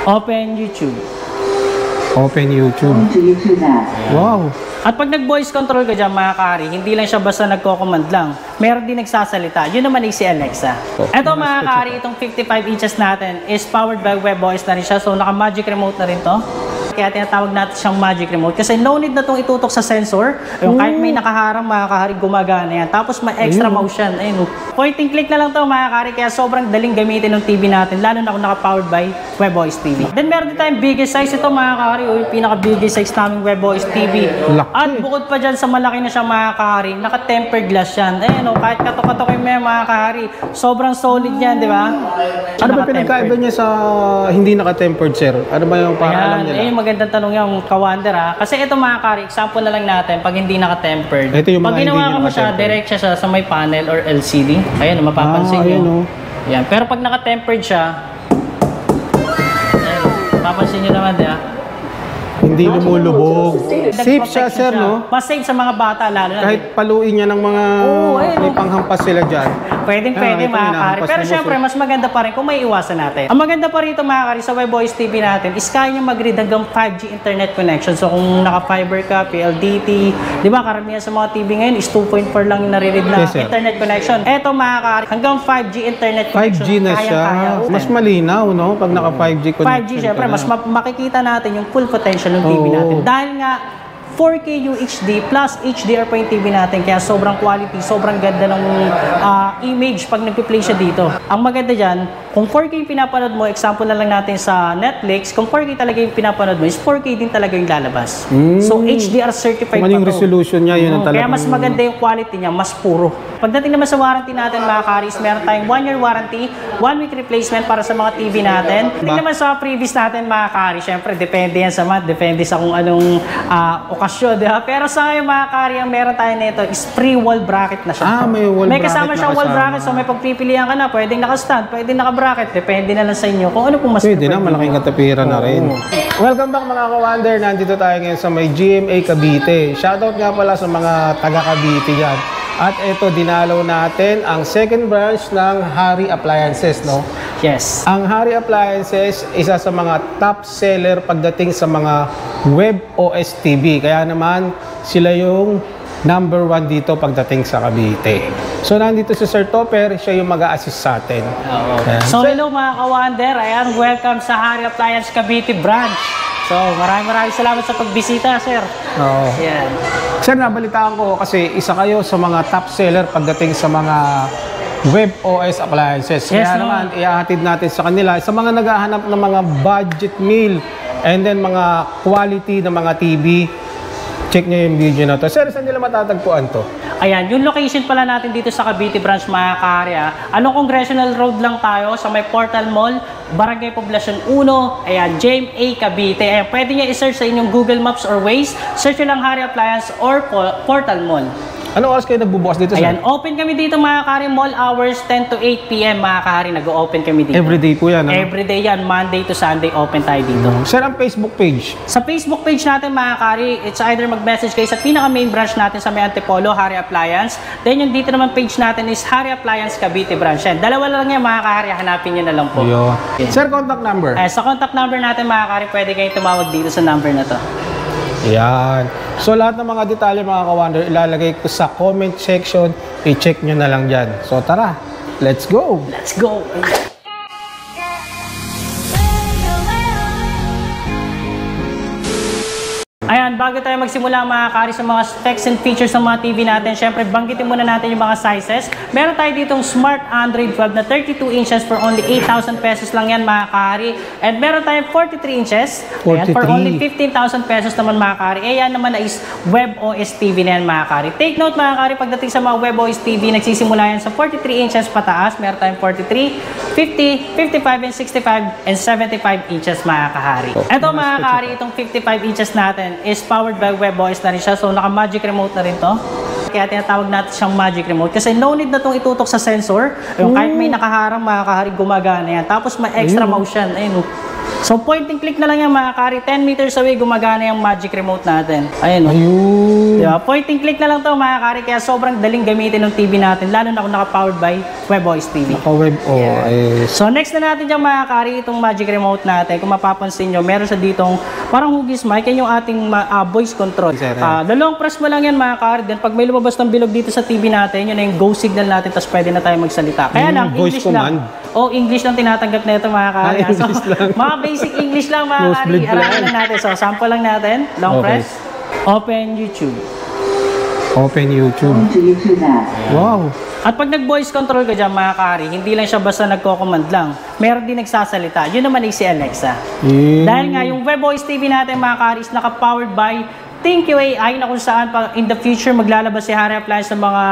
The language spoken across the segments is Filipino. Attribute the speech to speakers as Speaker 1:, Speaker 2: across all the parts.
Speaker 1: Open YouTube.
Speaker 2: Open YouTube. Wow.
Speaker 1: At pag nag-voice control ka dyan mga kahari, hindi lang siya basta nagko-command lang. Meron din nagsasalita. Yun naman ay si Alexa. Ito mga kahari, itong 55 inches natin is powered by WebOS na rin siya. So naka-magic remote na rin to. Kaya tinatawag natin siyang magic remote. Kasi no need na itong itutok sa sensor. Yung kahit may nakaharang mga kahari, gumagana yan. Tapos may extra motion. Ayun. Point and click na lang to mga kahari. Kaya sobrang daling gamitin ng TV natin. Lalo na kung naka-powered by WebOS TV. Then meron din tayong biggest size ito mga kahari. O yung pinaka-biggest size naming WebOS TV. At bukod pa dyan sa malaki na siya mga kahari, naka-tempered glass yan. Ayun o, kahit katok-katok yung mga kahari. Sobrang solid yan, di ba?
Speaker 2: Ano ba pinagkaiba niya sa hindi naka-tempered, sir? Ano ba yung parang alam nila?
Speaker 1: Ayun, magandang tanong yung ka-wonder ha. Kasi ito mga kahari, example na lang natin, pag hindi naka-tempered.
Speaker 2: Ito yung mga
Speaker 1: pag ginawa mo siya, direct siya sa may panel or LCD. Ayun, mapapansin nyo. Yan. Pero pag naka-tempered siya, ayun, mapapansin nyo naman, di ba?
Speaker 2: Hindi lumulubog. Safe siya, sir, no?
Speaker 1: Mas safe sa mga bata, lalo na.
Speaker 2: Kahit paluin niya ng mga may panghampas sila dyan.
Speaker 1: Pwedeng-pwede mga kahari. Pero syempre, mas maganda pa rin kung may iwasan natin. Ang maganda pa rito mga kahari sa WebOS TV natin is kaya nyo mag-read hanggang 5G internet connection. So kung naka-fiber ka, PLDT, di ba karamihan sa mga TV ngayon is 2.4 lang yung nare-read na internet connection. Eto mga kahari, hanggang 5G internet connection.
Speaker 2: 5G na siya. Mas malinaw, no? Pag naka-5G connection.
Speaker 1: 5G, syempre, mas makikita natin yung full potential ng TV natin. Dahil nga, 4K UHD plus HDR pa yung TV natin, kaya sobrang quality, sobrang ganda ng image pag nagpi-play siya dito. Ang maganda dyan, kung 4K yung pinapanood mo, example na lang natin sa Netflix, kung 4K talaga yung pinapanood mo, is 4K din talaga yung lalabas. So HDR certified pa
Speaker 2: yung resolution niya, yun ang talagang...
Speaker 1: Kaya mas maganda yung quality niya, mas puro. Pagdating naman sa warranty natin mga karis, meron tayong 1-year warranty, 1-week replacement para sa mga TV natin. Pagdating naman sa previous natin mga karis, syempre depende yan sa month, depende sa kung anong okasyon, di ba? Pero sa ngayon mga karis, ang meron tayo nito is free wall bracket na siya.
Speaker 2: May wall bracket.
Speaker 1: May kasama siyang wall bracket, so may pagpipilian ka na, pwedeng naka-stand, pwedeng naka-bracket, depende na lang sa inyo kung ano pong mas
Speaker 2: pwede na, malaking katapiran na rin. Welcome back mga ka-wonder, nandito tayo ngayon sa may GMA Cavite. Shoutout nga pala sa mga taga Cavite dyan. At ito, dinalaw natin ang second branch ng Hari Appliances, no?
Speaker 1: Yes.
Speaker 2: Ang Hari Appliances, isa sa mga top seller pagdating sa mga WebOS TV. Kaya naman, sila yung number 1 dito pagdating sa Cavite. So, nandito si Sir Topper, siya yung mag-a-assist sa atin.
Speaker 1: So, hello mga ka-wonder. Ayan, welcome sa Hari Appliance Cavite branch. So, maraming salamat sa pagbisita, sir.
Speaker 2: Oo.
Speaker 1: Yan.
Speaker 2: Sir, nabalitaan ko kasi isa kayo sa mga top seller pagdating sa mga WebOS appliances. Kaya naman, ihahatid natin sa kanila sa mga naghahanap ng mga budget meal and then mga quality ng mga TV. Check nyo yung video na to. Sir, saan nila matatagpuan to?
Speaker 1: Ayan, yung location pala natin dito sa Cavite branch mga ka-area. Anong Congressional Road lang tayo sa may Portal Mall, Barangay Poblacion 1, ayan, GMA Cavite. Ayan, pwede nyo i-search sa inyong Google Maps or Waze. Search nyo lang Hari Appliance or Portal Mall.
Speaker 2: Ano oras kayo nagbubukas dito, sir?
Speaker 1: Ayan, open kami dito mga kahari, mall hours 10 to 8 p.m. mga kahari, nag-open kami dito.
Speaker 2: Everyday po yan, ano?
Speaker 1: Everyday yan, Monday to Sunday open tayo dito.
Speaker 2: Sir, ang Facebook page?
Speaker 1: Sa Facebook page natin mga kahari, it's either mag-message kayo sa pinaka-main branch natin sa may Antipolo, Hari Appliance. Then yung dito naman page natin is Hari Appliance Cavite branch. Yan, dalawa lang yan mga kahari, hanapin nyo na lang po.
Speaker 2: Sir, contact number?
Speaker 1: Sa contact number natin mga kahari, pwede kayong tumawag dito sa number na to.
Speaker 2: Yan. So lahat ng mga detalye mga ka-wonder, ilalagay ko sa comment section. I-check nyo na lang dyan. So tara, let's go!
Speaker 1: Let's go! Ayan, bago tayo magsimula mga kari sa mga specs and features ng mga TV natin, syempre banggitin muna natin yung mga sizes. Meron tayo ditong Smart Android 12 na 32 inches for only 8,000 pesos lang yan mga kari. And meron tayong 43 inches ayan, for only 15,000 pesos naman mga kari. Eh yan naman is WebOS TV na yan mga kari. Take note mga kari, pagdating sa mga WebOS TV, nagsisimula yan sa 43 inches pataas. Meron tayong 43, 50, 55, and 65, and 75 inches mga kari. Ito mga kari, itong 55 inches natin is powered by WebOS na rin siya. So, naka-magic remote na rin to. Kaya tinatawag natin siyang magic remote. Kasi no need na itong itutok sa sensor. Yung kahit may nakaharang, mga kahari, gumagana yan. Tapos may extra motion. Ayun. So point and click na lang yan mga kari. 10 meters away gumagana yung magic remote natin. Ayun.
Speaker 2: Ayun.
Speaker 1: Diba? Point and click na lang to mga kari. Kaya sobrang daling gamitin ng TV natin. Lalo na kung naka-powered by WebOS TV.
Speaker 2: Naka-web OS.
Speaker 1: So next na natin dyan mga kari, itong magic remote natin. Kung mapapansin nyo, meron siya ditong parang hugis mic. Yan yung ating voice control. Dalawang press mo lang yan mga kari. Then pag may lumabas ng bilog dito sa TV natin, yun na yung go signal natin. Tapos pwede na tayo magsalita. Kaya lang,
Speaker 2: voice
Speaker 1: English
Speaker 2: command.
Speaker 1: lang. English lang tinatanggap na ito mga kari.
Speaker 2: English lang.
Speaker 1: Mga basic English lang mga kari.
Speaker 2: Nosebleed pala.
Speaker 1: Aralan lang natin. So sample lang natin. Long
Speaker 2: Okay.
Speaker 1: press. Open YouTube.
Speaker 2: Open YouTube. Wow.
Speaker 1: At pag nag-voice control ka dyan mga kari, hindi lang siya basta nagko-command lang. Meron din nagsasalita. Yun naman ay si Alexa. Dahil nga yung WebOS TV natin mga kari is naka-powered by ThinQ AI na kung saan in the future maglalabas si Harry Appliance ng mga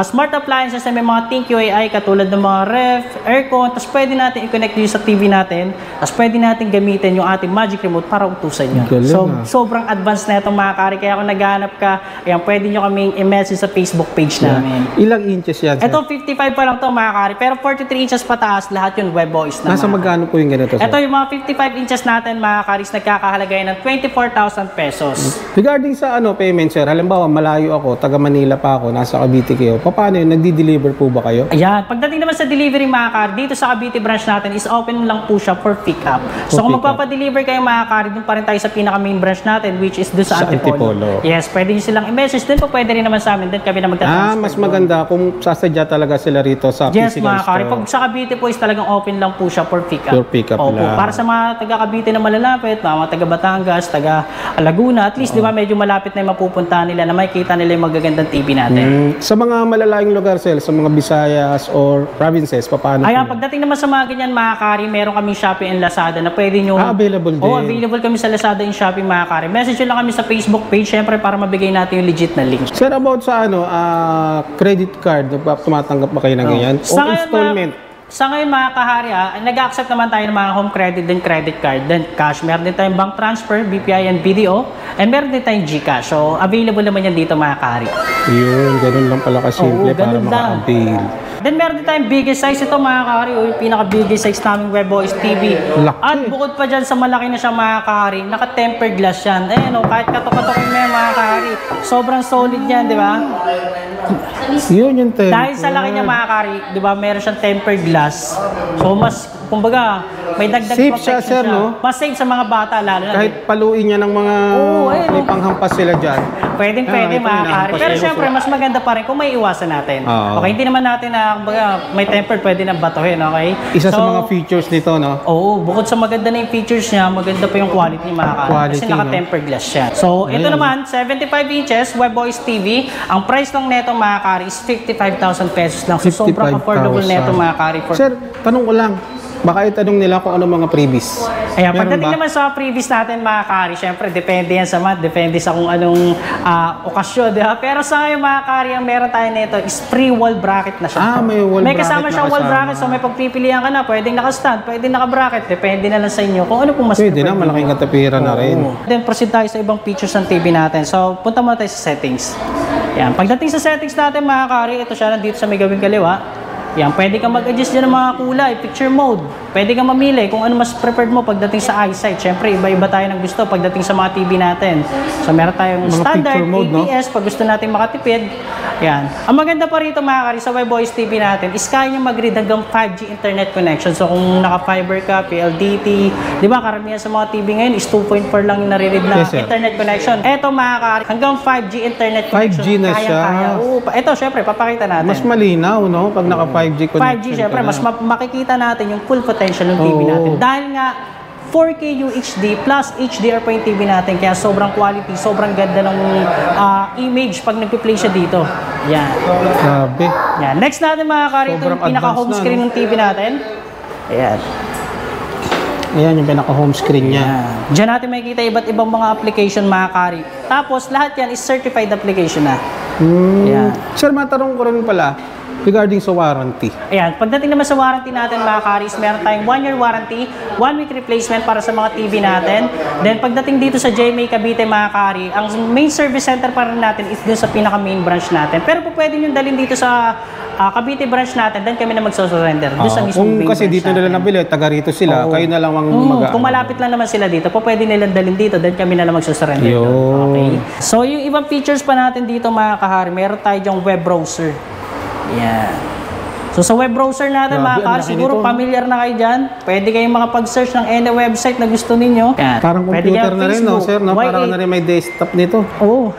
Speaker 1: smart appliances na may mga ThinQ AI katulad ng mga ref, aircon, tapos pwede natin i-connect yun sa TV natin, tapos pwede natin gamitin yung ating magic remote para utusan yun. So, sobrang advanced na itong mga kari. Kaya kung naghahanap ka, ayan, pwede nyo kaming i-message sa Facebook page namin.
Speaker 2: Ilang inches yan, sir?
Speaker 1: Ito 55 pa lang to mga kari, pero 43 inches pataas, lahat yun WebOS na.
Speaker 2: Nasa magkano po yung ganito, sir?
Speaker 1: Ito yung mga 55 inches natin mga karis, nagkakahalagay ng 24,000 pesos.
Speaker 2: Regarding sa payment, sir, halimbawa malayo ako, taga Manila pa ako, nasa Cavite kayo, paano yun? Nagdi-deliver po ba kayo?
Speaker 1: Ayan, pagdating naman sa delivery mga kari, dito sa Cavite branch natin is open lang po siya for pick up. So kung magpapadeliver kayo mga kari, dun pa rin tayo sa pinaka main branch natin, which is doon sa Antipolo. Yes, pwede nyo silang i-message, dun po pwede rin naman sa amin, dun kami na magta-transfer.
Speaker 2: Mas maganda kung sasadya talaga sila rito sa
Speaker 1: yes,
Speaker 2: physical
Speaker 1: mga kari,
Speaker 2: store.
Speaker 1: pag sa Cavite po is talagang open lang po siya for pick up.
Speaker 2: For pick up lang.
Speaker 1: Para sa mga taga Cavite na malalapit, mga taga Batangas, taga Laguna, at least di ba medyo malapit na yung mapupuntahan nila na makikita nila yung magagandang TV natin.
Speaker 2: Sa mga malalayong lugar, sir, sa mga Visayas or provinces, paano?
Speaker 1: Ayan, pagdating naman sa mga ganyan mga kari, meron kami Shopee and Lazada na pwede nyo...
Speaker 2: available din.
Speaker 1: Available kami sa Lazada and Shopee mga kari. Message nyo lang kami sa Facebook page, syempre para mabigay natin yung legit na link.
Speaker 2: Sir, about sa credit card, tumatanggap ba kayo ng ganyan? O installment?
Speaker 1: Sa ngayon mga kahari, nag-accept naman tayo ng mga home credit din credit card, then cash. Meron din tayong bank transfer, BPI and BDO, and meron din tayong GCash. So, available naman yan dito mga kahari.
Speaker 2: Yun, ganun lang pala kasimple para maka-avail.
Speaker 1: Then meron din tayong biggest size ito mga kahari, o yung pinaka-biggest size naming WebOS TV.
Speaker 2: Laki.
Speaker 1: At bukod pa dyan sa malaki na siya mga kahari, naka-tempered glass yan. Ayan o, kahit katok-katokin mo yan mga kahari, sobrang solid yan, di ba?
Speaker 2: Yun yung tempered.
Speaker 1: Dahil sa laki niya mga kari, di ba, meron siyang tempered glass. So mas, kumbaga, may dagdag
Speaker 2: safe
Speaker 1: protection
Speaker 2: siya, sir, no?
Speaker 1: Mas safe sa mga bata lalo na.
Speaker 2: Kahit paluin niya ng mga may panghampas sila dyan.
Speaker 1: Pwede mga kari. Pero syempre, mas maganda pa rin kung may iwasan natin. Okay, hindi naman natin na, kumbaga, may tempered, pwede na batuhin, okay?
Speaker 2: Isa sa mga features nito, no?
Speaker 1: Oo, bukod sa maganda na yung features niya, maganda pa yung quality niya mga kari. Kasi naka-tempered glass siya. So, ito naman, 75 inches, WebOS TV. Ang price ng neto mga kari is 55,000 pesos lang. So, sobrang affordable neto mga kari.
Speaker 2: Sir, tanong ko lang, baka itanong nila kung ano mga freebies.
Speaker 1: Ayan, pagdating naman sa freebies natin mga kari, syempre depende yan sa month, depende sa kung anong okasyon, di ba? Pero sa ngayon mga kari, ang meron tayo nito is free wall bracket na siya.
Speaker 2: May wall bracket.
Speaker 1: May kasama siyang wall bracket, so may pagpipilian ka na, pwedeng naka-stand, pwedeng naka-bracket, depende na lang sa inyo kung ano pong mas
Speaker 2: pwede na, malaking katapiran na rin.
Speaker 1: Then proceed tayo sa ibang features ng TV natin. So, punta muna tayo sa settings. Yan, pagdating sa settings natin mga kari, ito siya nandito sa may gawing kaliwa. Yan, pwede kang mag-adjust dyan ng mga kulay, picture mode. Pwede kang mamili kung ano mas preferred mo pagdating sa eyesight. Siyempre, iba-iba tayo ng gusto pagdating sa mga TV natin. So, meron tayong mga standard, mode, APS, pag gusto natin makatipid. Yan. Ang maganda pa rito mga kari, sa WebOS TV natin, is kaya nyo mag-read hanggang 5G internet connection. So, kung naka-fiber ka, PLDT, di ba, karamihan sa mga TV ngayon is 2.4 lang yung nare-read na internet connection. Eto mga kari, hanggang 5G internet connection.
Speaker 2: 5G na siya.
Speaker 1: Ito, syempre, papakita natin.
Speaker 2: Mas malinaw, no? Pag naka-5G connection.
Speaker 1: 5G, syempre, mas makikita natin yung full potential ng TV natin. Dahil nga, 4K UHD plus HDR pa yung TV natin. Kaya sobrang quality, sobrang ganda ng image pag nagpi-play siya dito. Yan.
Speaker 2: Grabe.
Speaker 1: Yan. Next natin mga kari, ito yung pinaka-home screen ng TV natin. Ayan.
Speaker 2: Ayan yung pinaka-home screen niya.
Speaker 1: Diyan natin makikita iba't ibang mga application mga kari. Tapos lahat yan is certified application na.
Speaker 2: Sir, matanong ko rin pala, regarding sa warranty.
Speaker 1: Ayan, pagdating naman sa warranty natin mga karis, meron tayong 1-year warranty, 1-week replacement para sa mga TV natin. Then pagdating dito sa JMA Cavite mga kari, ang main service center pa rin natin is dun sa pinaka main branch natin. Pero po pwede nyo dalhin dito sa Cavite branch natin, then kami na magsusurrender doon sa mismong
Speaker 2: Kung
Speaker 1: main
Speaker 2: kasi
Speaker 1: branch
Speaker 2: dito nila
Speaker 1: natin.
Speaker 2: nabili, taga rito sila, kayo na lang ang
Speaker 1: Kung malapit lang naman sila dito, pwede nilang dalhin dito, then kami na lang magsusurrender
Speaker 2: Yun.
Speaker 1: doon. Okay. So yung ibang features pa natin dito mga kahari, meron tayo dyang web browser. Yan. So sa web browser natin
Speaker 2: Grabe,
Speaker 1: mga kahari,
Speaker 2: ang laki
Speaker 1: siguro
Speaker 2: nito.
Speaker 1: familiar na kayo dyan. Pwede kayong makapag-search ng any website na gusto ninyo. Yan.
Speaker 2: Parang
Speaker 1: Pwede
Speaker 2: computer
Speaker 1: kayong
Speaker 2: na rin, no,
Speaker 1: Facebook,
Speaker 2: sir? No? Parang
Speaker 1: Y8.
Speaker 2: na rin may desktop nito.
Speaker 1: Oo.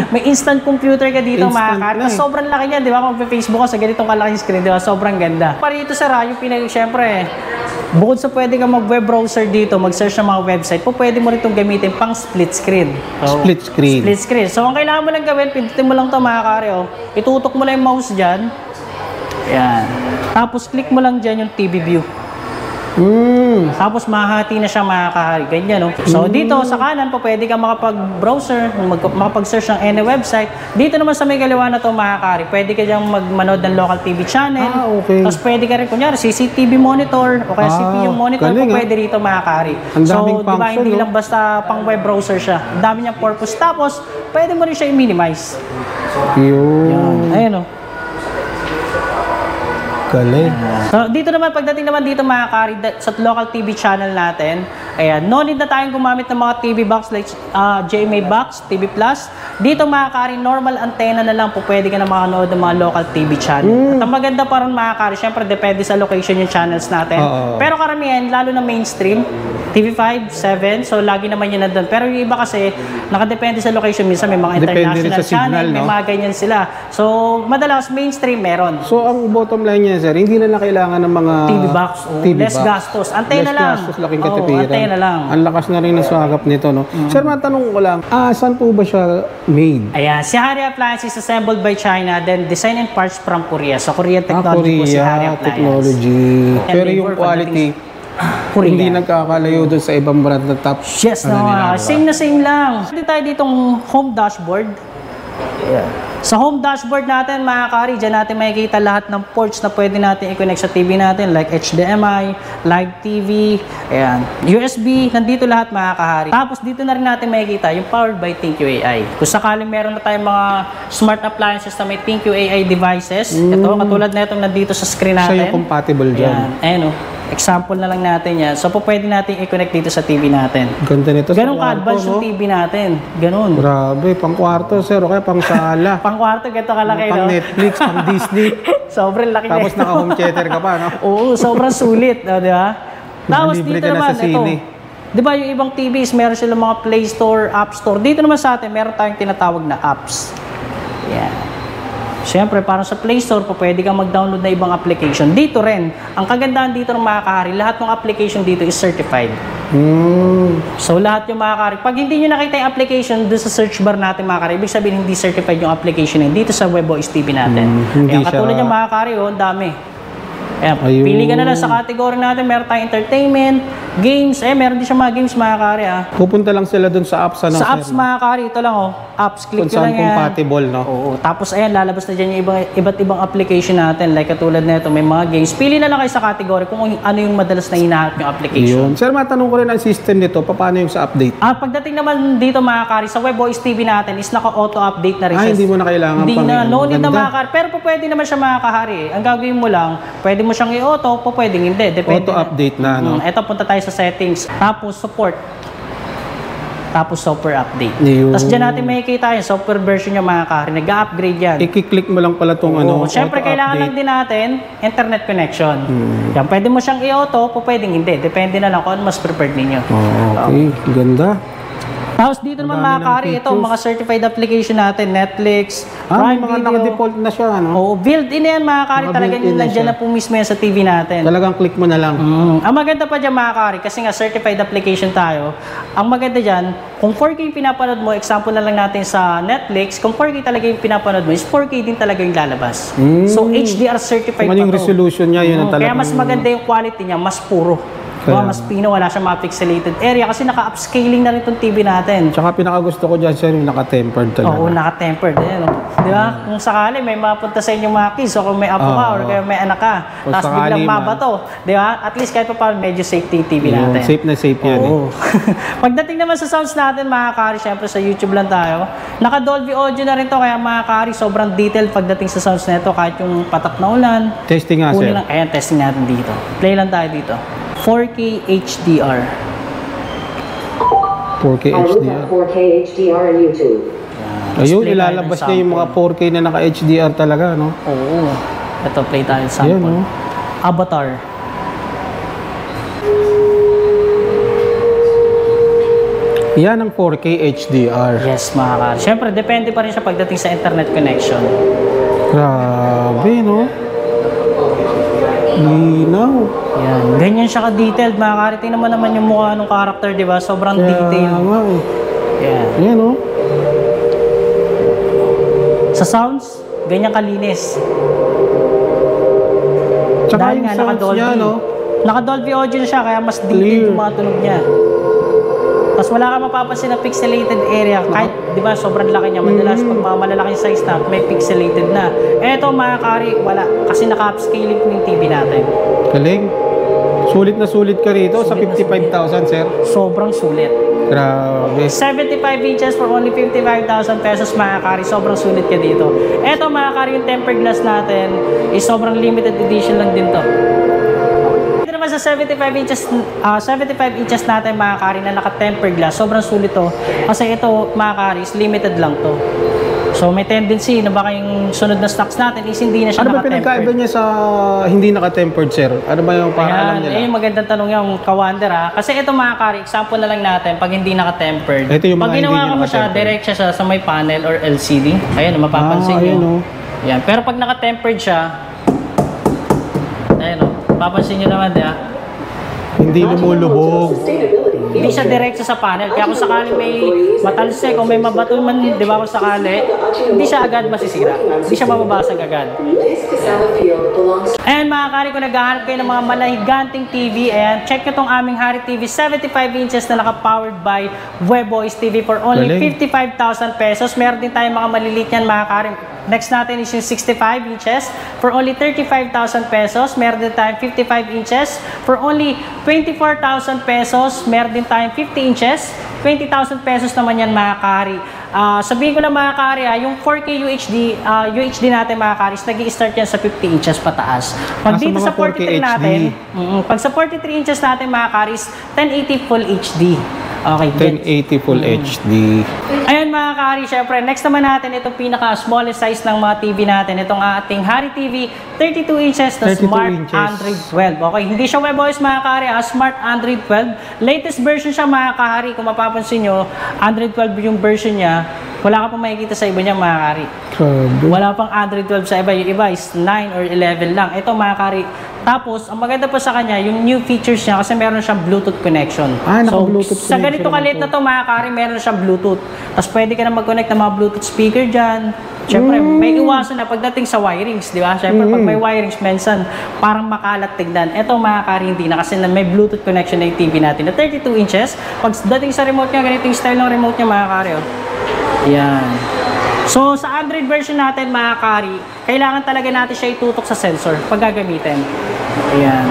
Speaker 1: May instant computer ka dito mga
Speaker 2: Instant
Speaker 1: kahari.
Speaker 2: na
Speaker 1: Tapos
Speaker 2: eh.
Speaker 1: sobrang laki niya, di ba? Kung Facebook ka sa ganitong kalaking screen, di ba? Sobrang ganda. Para dito sa yung syempre, bukod sa pwede ka mag-web browser dito, mag-search ng mga website, pwede mo rin itong gamitin pang split screen. So,
Speaker 2: Split screen.
Speaker 1: Split screen. So, ang kailangan mo lang gawin, pindutin mo lang ito mga kare, itutok mo lang yung mouse dyan. Yan. Tapos, click mo lang dyan yung TV view. Tapos, mahati na siya mga kahari. Ganyan, no? So, dito sa kanan po, pwede ka makapag-browser, makapag-search ng any website. Dito naman sa may kaliwa na to mga kahari, pwede ka dyan manood ng local TV channel.
Speaker 2: Okay.
Speaker 1: Tapos, pwede ka rin, kunyari, CCTV monitor o kaya CPU monitor,
Speaker 2: galing,
Speaker 1: pwede rito mga kahari.
Speaker 2: Ang daming
Speaker 1: So, di ba,
Speaker 2: function,
Speaker 1: hindi
Speaker 2: no?
Speaker 1: lang basta pang web browser siya. Ang dami niyang purpose. Tapos, pwede mo rin siya i-minimize.
Speaker 2: Yun.
Speaker 1: Ayan, o.
Speaker 2: Galing.
Speaker 1: So, dito naman, pagdating naman dito mga kari, sa local TV channel natin, ayan, no need na tayong gumamit ng mga TV box like GMA Box, TV Plus. Dito mga kari, normal antenna na lang po pwede ka na makanood ng mga local TV channel. At ang maganda pa rin mga kari, syempre depende sa location yung channels natin. Pero karamihan, lalo na mainstream, TV5, 7, so lagi naman yun nandun. Pero yung iba kasi, nakadepende sa location, minsan may mga
Speaker 2: Depende rin
Speaker 1: international
Speaker 2: sa signal,
Speaker 1: channel, may
Speaker 2: no?
Speaker 1: mga ganyan sila. So, madalas mainstream meron.
Speaker 2: So, ang bottom line niya, sir, hindi na kailangan ng mga
Speaker 1: TV box, less gastos. Antena lang.
Speaker 2: Less gastos, laking
Speaker 1: Oo,
Speaker 2: katipiran.
Speaker 1: antena lang.
Speaker 2: Ang lakas na rin ng swagap nito, no? Sir, matanong ko lang, saan po ba siya made?
Speaker 1: Ayan, si Harry Appliance is assembled by China, then design and parts from Korea. So, Korean technology po si Harry
Speaker 2: Korea
Speaker 1: Appliance.
Speaker 2: technology.
Speaker 1: And
Speaker 2: Pero
Speaker 1: labor
Speaker 2: yung quality,
Speaker 1: Korea.
Speaker 2: hindi nagkakalayo doon sa ibang brand na top.
Speaker 1: Yes, no,
Speaker 2: nila, diba?
Speaker 1: same na same lang. Hindi tayo ditong home dashboard. Sa home dashboard natin, mga kari, dyan natin makikita lahat ng ports na pwede natin i-connect sa TV natin, like HDMI, Live TV, ayan, USB, nandito lahat mga kahari. Tapos dito na rin natin makikita yung powered by ThinQ AI. Kung sakaling meron na tayong mga smart appliances na may ThinQ AI devices, ito, katulad na itong nandito sa screen natin.
Speaker 2: Siya yung compatible dyan.
Speaker 1: Ayan, example na lang natin yan. So, pwede natin i-connect dito sa TV natin.
Speaker 2: Ganda nito.
Speaker 1: Ganun
Speaker 2: sa
Speaker 1: ka-advance
Speaker 2: kwarto,
Speaker 1: yung TV natin. Ganun.
Speaker 2: Grabe, pang kwarto, sir. O kaya pang sala.
Speaker 1: Pang kwarto, ganito kalaki,
Speaker 2: Pang
Speaker 1: no?
Speaker 2: Netflix, pang Disney.
Speaker 1: Sobrang laki
Speaker 2: Tapos
Speaker 1: na.
Speaker 2: naka-home theater ka pa, no?
Speaker 1: Oo, sobrang sulit, di ba? Tapos
Speaker 2: Libre
Speaker 1: dito
Speaker 2: ka na
Speaker 1: naman,
Speaker 2: sa
Speaker 1: ito.
Speaker 2: sine.
Speaker 1: Di ba yung ibang TVs, meron silang mga Play Store, App Store. Dito naman sa atin, meron tayong tinatawag na apps. Yan. Siyempre, parang sa Play Store po, pwede kang mag-download na ibang application. Dito rin, ang kagandahan dito ng mga kahari, lahat ng application dito is certified. So, lahat yung mga kahari. Pag hindi nyo nakita yung application doon sa search bar natin mga kahari, ibig sabihin hindi certified yung application yun dito sa WebOS TV natin.
Speaker 2: Hindi
Speaker 1: Ayan, katulad
Speaker 2: siya-
Speaker 1: yung mga kahari, ang dami. Ayan,
Speaker 2: Ayun.
Speaker 1: pili ka na lang sa category natin, meron tayong entertainment, games, meron din siya mga games mga kahari.
Speaker 2: Pupunta lang sila doon sa apps, ano,
Speaker 1: Sa
Speaker 2: sir,
Speaker 1: apps
Speaker 2: no?
Speaker 1: mga kahari, ito lang apps, click
Speaker 2: Kung
Speaker 1: nyo
Speaker 2: saan
Speaker 1: lang yan.
Speaker 2: compatible, no?
Speaker 1: Oo. Tapos ayan, lalabas na dyan yung iba't ibang application natin. Like katulad na ito, may mga games. Pili na lang kayo sa category kung ano yung madalas na hinahanap yung application.
Speaker 2: Yun. Sir, matanong ko rin ang system nito, paano yung sa update?
Speaker 1: Pagdating naman dito mga kari, sa WebOS TV natin is naka-auto-update na rin siya.
Speaker 2: Hindi mo na kailangan
Speaker 1: Hindi
Speaker 2: pang
Speaker 1: na, no need na
Speaker 2: ganda.
Speaker 1: mga kari. Pero pwede naman siya mga kahari. Ang gagawin mo lang, pwede mo siyang i-auto, pwedeng hindi. Depende
Speaker 2: Auto-update na, no?
Speaker 1: Ito, punta tayo sa settings. Tapos, support. Tapos, software update.
Speaker 2: Yun.
Speaker 1: Tapos, dyan natin makikita yung software version yung mga kahari. Nag-upgrade yan.
Speaker 2: I-click mo lang pala itong ano,
Speaker 1: Siyempre, kailangan lang din natin internet connection. Yan, pwede mo siyang i-auto, pwedeng hindi. Depende na lang kung ano mas preferred ninyo.
Speaker 2: Okay, ganda.
Speaker 1: Tapos dito naman
Speaker 2: Ang dami
Speaker 1: mga
Speaker 2: ng
Speaker 1: kari, ito
Speaker 2: features.
Speaker 1: mga certified application natin, Netflix,
Speaker 2: May
Speaker 1: Prime
Speaker 2: mga
Speaker 1: Video.
Speaker 2: naka-default na siya, ano?
Speaker 1: Oo, built-in yan mga kari,
Speaker 2: Mga
Speaker 1: talagang
Speaker 2: built-in na
Speaker 1: nandiyan
Speaker 2: siya.
Speaker 1: na po mismo yan sa TV natin.
Speaker 2: Talagang click mo na lang.
Speaker 1: Ang maganda pa dyan mga kari, kasi nga certified application tayo, ang maganda dyan, kung 4K yung pinapanood mo, example na lang natin sa Netflix, kung 4K talaga yung pinapanood mo, is 4K din talaga yung lalabas. So HDR certified
Speaker 2: Kung ano yung
Speaker 1: pa to.
Speaker 2: resolution niya, yun ang
Speaker 1: Kaya
Speaker 2: talagang...
Speaker 1: mas maganda yung quality niya, mas puro. Diba, mas pino, wala siyang mga pixelated area kasi naka-upscaling na rin itong TV natin.
Speaker 2: Tsaka pinakagusto ko dyan, sir, yung naka-tempered talaga.
Speaker 1: Oo, naka-tempered. Ayan, di ba? Kung sakali may mapunta sa inyong mga kids o kung may apo ka or kaya may anak ka,
Speaker 2: Kung
Speaker 1: tapos
Speaker 2: sakali
Speaker 1: biglang
Speaker 2: man.
Speaker 1: mabato, di ba? At least kahit pa paano medyo safety yung TV
Speaker 2: Yung
Speaker 1: natin.
Speaker 2: safe na safe yan.
Speaker 1: Oo. Pagdating naman sa sounds natin, mga kari, syempre sa YouTube lang tayo. Naka-Dolby Audio na rin to, kaya mga kari, sobrang detailed pagdating sa sounds nito, kahit yung patak na ulan.
Speaker 2: Testing nga, sir.
Speaker 1: Kunin lang, ayan, testing natin dito. Play lang tayo dito. 4K HDR.
Speaker 2: 4K
Speaker 3: I look
Speaker 2: HDR.
Speaker 3: at 4K HDR on YouTube.
Speaker 2: Ayun,
Speaker 1: Display tayo
Speaker 2: ilalabas
Speaker 1: ng
Speaker 2: niya yung mga
Speaker 1: sample.
Speaker 2: 4K na naka-HDR talaga, no?
Speaker 1: Oo. Ito, play tayo ng sample.
Speaker 2: Yan, no?
Speaker 1: Avatar.
Speaker 2: Yan ang 4K HDR.
Speaker 1: Yes, mga kari. Siyempre, depende pa rin siya pagdating sa internet connection.
Speaker 2: Grabe, no? Linaw.
Speaker 1: Yan. Ganyan siya ka-detailed, mga kari. Tingnan mo naman yung mukha ng character, di ba? Sobrang
Speaker 2: Kaya
Speaker 1: detailed.
Speaker 2: nga, eh.
Speaker 1: Yan.
Speaker 2: Yan, no?
Speaker 1: Sa sounds, ganyan kalinis.
Speaker 2: Tsaka
Speaker 1: Dahil
Speaker 2: yung
Speaker 1: nga
Speaker 2: sounds
Speaker 1: naka-Dolby.
Speaker 2: niya, no?
Speaker 1: Naka-Dolby audio na siya, kaya mas
Speaker 2: Clear.
Speaker 1: detailed yung mga tunog niya. Tapos wala kang mapapansin na pixelated area. Kahit, di ba, sobrang laki niya. Madalas, pag mga malalaking size na, may pixelated na. Eto, mga kari, wala. Kasi naka-upscaling po yung TV natin.
Speaker 2: Galing. Sulit na sulit ka rito sa
Speaker 1: Sulit na
Speaker 2: 55,000, sir.
Speaker 1: Sobrang sulit.
Speaker 2: Grabe.
Speaker 1: 75 inches for only 55,000 pesos, mga kari. Sobrang sulit ka dito. Eto, mga kari, yung tempered glass natin is sobrang limited edition lang din to. Dito naman sa 75 inches natin, mga kari, na naka-tempered glass. Sobrang sulit to. Kasi ito, mga kari, is limited lang to. So may tendency na baka yung sunod na stocks natin is hindi na siya
Speaker 2: Ano ba
Speaker 1: naka-tempered.
Speaker 2: pinagkaiba niya sa hindi naka-tempered, sir? Ano ba yung para alam
Speaker 1: Ayan,
Speaker 2: nila?
Speaker 1: yung magandang tanong yung kawander ha. Kasi ito, mga kari, example na lang natin pag hindi naka-tempered.
Speaker 2: Ito yung
Speaker 1: Pag
Speaker 2: mga
Speaker 1: ginawa
Speaker 2: hindi
Speaker 1: mo siya,
Speaker 2: naka-tempered.
Speaker 1: direct siya sa may panel or LCD. Ayan, mapapansin nyo.
Speaker 2: ayun, oh.
Speaker 1: Yan. Pero pag naka-tempered siya, ayan o, papansin nyo naman, di ba?
Speaker 2: Hindi lumulubog.
Speaker 1: Hindi siya diretso sa panel. Kaya kung sakali may matalsik o may mabato man, di ba, kung sakali, hindi siya agad masisira. Hindi siya mababasag agad. Ayan, mga kari, kung naghahanap kayo ng mga malahiganting TV, ayan, check nyo tong aming Hari TV 75 inches na naka-powered by WebOS TV for only
Speaker 2: Galing.
Speaker 1: 55,000 pesos. Meron din tayong mga maliliit yan, mga kari. Next natin is yung 65 inches for only 35,000 pesos. Meron din tayong 55 inches for only 24,000 pesos. Meron din tayong 50 inches. 20,000 pesos naman yan, mga kari. Sabihin ko lang, mga kari, yung 4K UHD natin, mga kari, nag-i-start yan sa 50 inches pataas. Pag
Speaker 2: Sa
Speaker 1: dito
Speaker 2: mga
Speaker 1: sa 43
Speaker 2: 4K
Speaker 1: natin, pag sa 43 inches natin, mga kari, 1080 Full HD. Okay, good.
Speaker 2: 1080 Full HD.
Speaker 1: Ayan, mga kari, syempre, next naman natin itong pinaka-smallest size ng mga TV natin. Itong ating Hari TV 32 inches na
Speaker 2: 32
Speaker 1: Smart
Speaker 2: inches.
Speaker 1: Android 12. Okay, hindi siya WebOS, mga kari, Smart Android 12. Latest version siya, mga kari. Kung mapapansin nyo, Android 12 yung version niya. Wala ka pang makikita sa iba niya, mga kari.
Speaker 2: Grabe.
Speaker 1: Wala pang Android 12 sa iba. Yung iba is 9 or 11 lang. Ito, mga kari. Tapos, ang maganda pa sa kanya, yung new features niya kasi meron siyang Bluetooth connection.
Speaker 2: Naka-Bluetooth
Speaker 1: Sa ganito
Speaker 2: connection
Speaker 1: kalit na to, mga kari, meron siyang Bluetooth. Tapos pwede ka na mag-connect ng mga Bluetooth speaker dyan. Siyempre, may iwasan na pagdating sa wirings, di ba? Siyempre, pag may wirings, minsan, parang makalat tignan. Ito, mga kari, hindi na kasi na may Bluetooth connection na yung TV natin na 32 inches. Pagdating sa remote niya, ganito yung style ng remote niya, mga kari. Oh. Yan. So, sa Android version natin, mga kari, kailangan talaga natin siya itutok sa sensor pag gagamitin. Ayan.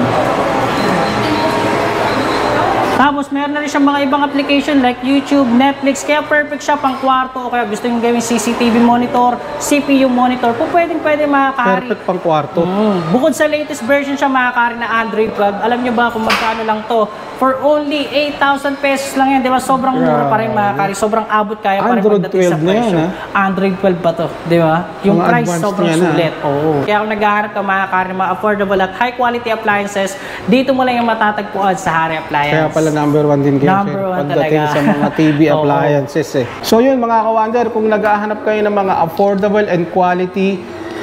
Speaker 1: Tapos, meron na rin siyang mga ibang application like YouTube, Netflix. Kaya perfect siya pang kwarto o kaya gusto nyo gawing CCTV monitor, CPU monitor. Pwede, mga kari.
Speaker 2: Perfect pang kwarto.
Speaker 1: Bukod sa latest version siya, mga kari, na Android 12, alam nyo ba kung magkano lang to? For only 8,000 pesos lang yan, di ba? Sobrang mura pa rin, mga kari. Sobrang abot kaya pa rin
Speaker 2: Android
Speaker 1: pagdating sa
Speaker 2: 12 na yan,
Speaker 1: presyo.
Speaker 2: ha?
Speaker 1: Android 12 pa to, di ba? Yung
Speaker 2: Mga
Speaker 1: price
Speaker 2: advanced
Speaker 1: sobrang
Speaker 2: niya na.
Speaker 1: sulit. Oo. Kaya kung naghahanap ka, mga kari, mga affordable at high quality appliances, dito mo lang yung matatagpuan sa Hari Appliance.
Speaker 2: Kaya pala number 1 din kayo,
Speaker 1: Number
Speaker 2: sir,
Speaker 1: one
Speaker 2: pagdating
Speaker 1: talaga.
Speaker 2: sa mga TV
Speaker 1: Oo.
Speaker 2: appliances. So yun, mga kawander, kung naghahanap kayo ng mga affordable and quality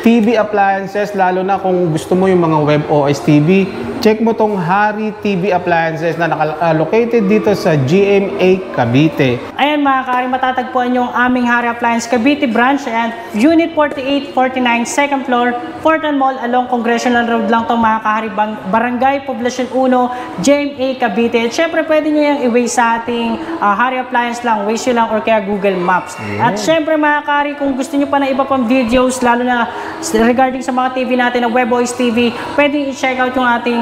Speaker 2: TV appliances, lalo na kung gusto mo yung mga web OS TV, check mo tong Hari TV Appliances na located dito sa GMA Cavite.
Speaker 1: Ayan mga kari, matatagpuan yung aming Hari Appliance Cavite branch. Ayan, Unit 4849, second floor, Fortan Mall, along Congressional Road lang itong mga kari, Barangay Poblacion 1, GMA Cavite. At syempre, pwede nyo yung i-way sa ating Hari Appliance lang, Waze nyo lang, or kaya Google Maps. At syempre mga kari, kung gusto nyo pa na iba pang videos, lalo na regarding sa mga TV natin na Web OS TV, pwede i-check out yung ating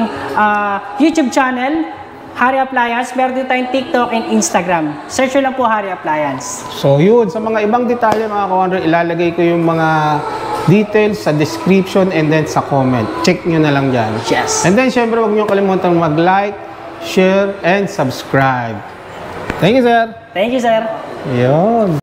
Speaker 1: YouTube channel, Hari Appliance. Meron din tayong TikTok and Instagram. Search nyo lang po Hari Appliance.
Speaker 2: So yun, sa mga ibang detalye mga ka-wonder, ilalagay ko yung mga details sa description and then sa comment. Check nyo na lang dyan.
Speaker 1: Yes.
Speaker 2: And then syempre, huwag nyo kalimutan mag-like, share, and subscribe. Thank you, sir.
Speaker 1: Thank you, sir.
Speaker 2: Yun.